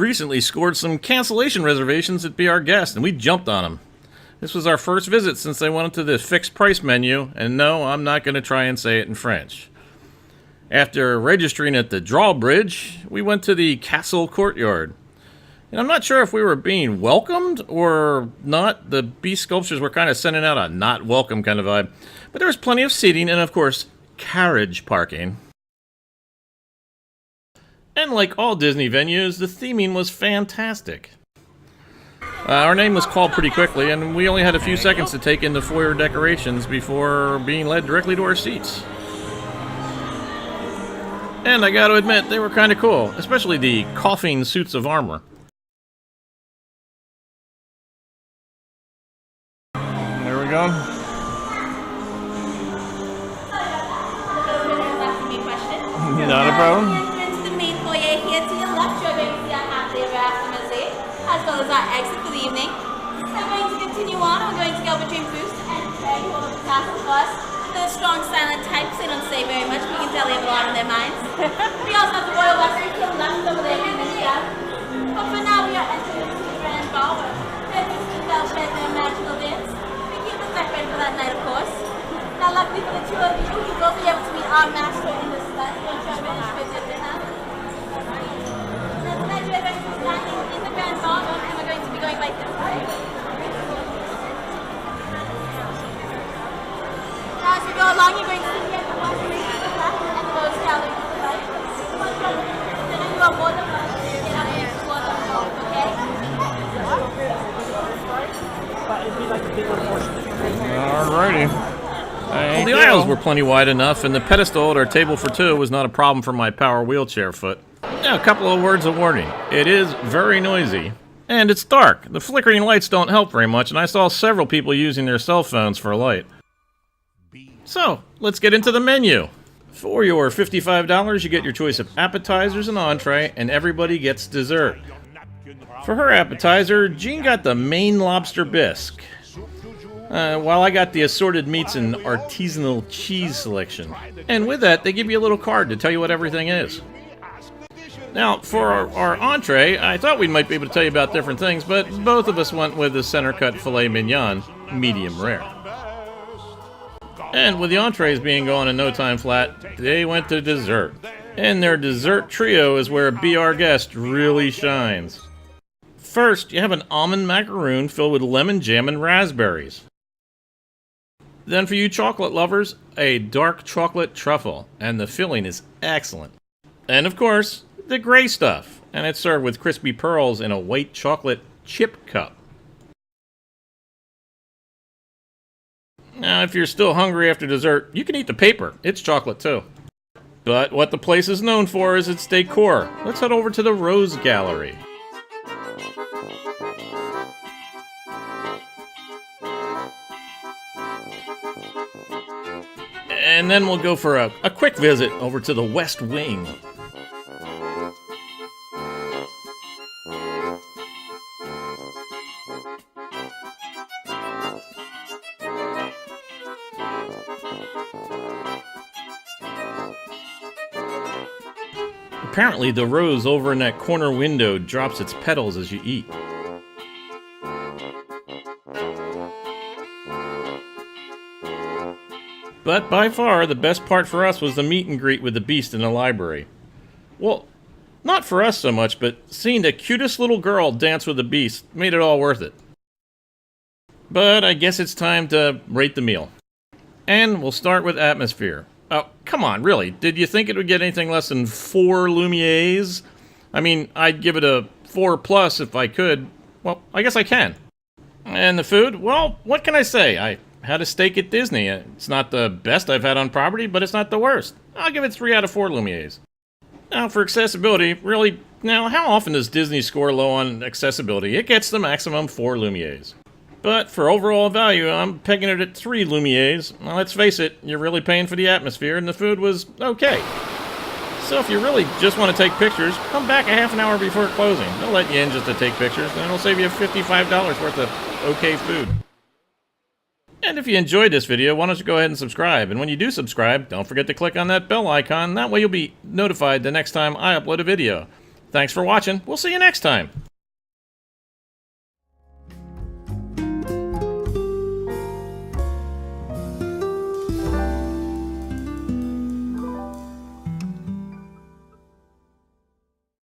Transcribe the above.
recently scored some cancellation reservations at Be Our Guest, and we jumped on them. This was our first visit since they went into the fixed price menu, and no, I'm not going to try and say it in French. After registering at the drawbridge, we went to the castle courtyard. And I'm not sure if we were being welcomed or not. The beast sculptures were kind of sending out a not welcome kind of vibe. But there was plenty of seating and, of course, carriage parking. And like all Disney venues, the theming was fantastic. Our name was called pretty quickly, and we only had a few seconds to take in the foyer decorations before being led directly to our seats. And I gotta admit, they were kind of cool, especially the coughing suits of armor. There we go. Not a problem. Into the main foyer here to your left, you're going to see our half day raft mosaic, as well as our exit for the evening. We're going to continue on. We're going to go between boost and tray all of the castle first. The strong silent types, they don't say very much, but you can tell they have a lot on their minds. We also have the royal western to the left over there in the south. But for now, we are entering into the grand ball where every shall shed their magical dance. We keep the set ready for that night, of course. Now, luckily for the two of you, you will be able to meet our master in the stud. Don't you finish with it now? Now, tonight we are going to be standing in the grand ball, and we're going to be going by this way. Now, as we go along, you're going to see here the washroom to the left and the rose gallery to the right. Then you are more than welcome to get up and explore the floor, okay? Alrighty. Well, the aisles were plenty wide enough, and the pedestal at our table for two was not a problem for my power wheelchair foot. Now, a couple of words of warning. It is very noisy, and it's dark. The flickering lights don't help very much, and I saw several people using their cell phones for light. So, let's get into the menu. For your $55, you get your choice of appetizers and entree, and everybody gets dessert. For her appetizer, Jean got the Maine lobster bisque, while I got the assorted meats and artisanal cheese selection. And with that, they give you a little card to tell you what everything is. Now, for our entree, I thought we might be able to tell you about different things, but both of us went with the center cut filet mignon, medium rare. And with the entrees being gone in no time flat, they went to dessert. And their dessert trio is where Be Our Guest really shines. First, you have an almond macaroon filled with lemon jam and raspberries. Then for you chocolate lovers, a dark chocolate truffle, and the filling is excellent. And of course, the gray stuff, and it's served with crispy pearls in a white chocolate chip cup. Now, if you're still hungry after dessert, you can eat the paper. It's chocolate too. But what the place is known for is its decor. Let's head over to the Rose Gallery. And then we'll go for a quick visit over to the West Wing. Apparently, the rose over in that corner window drops its petals as you eat. But by far, the best part for us was the meet and greet with the Beast in the library. Well, not for us so much, but seeing the cutest little girl dance with the Beast made it all worth it. But I guess it's time to rate the meal. And we'll start with atmosphere. Oh, come on, really? Did you think it would get anything less than 4 Lumières? I mean, I'd give it a 4+ if I could. Well, I guess I can. And the food? Well, what can I say? I had a steak at Disney. It's not the best I've had on property, but it's not the worst. I'll give it 3 out of 4 Lumières. Now, for accessibility, really, now, how often does Disney score low on accessibility? It gets the maximum 4 Lumières. But for overall value, I'm pegging it at 3 Lumières. Now, let's face it, you're really paying for the atmosphere, and the food was okay. So if you really just want to take pictures, come back a half an hour before closing. They'll let you in just to take pictures, and it'll save you $55 worth of okay food. And if you enjoyed this video, why don't you go ahead and subscribe. And when you do subscribe, don't forget to click on that bell icon. That way you'll be notified the next time I upload a video. Thanks for watching. We'll see you next time.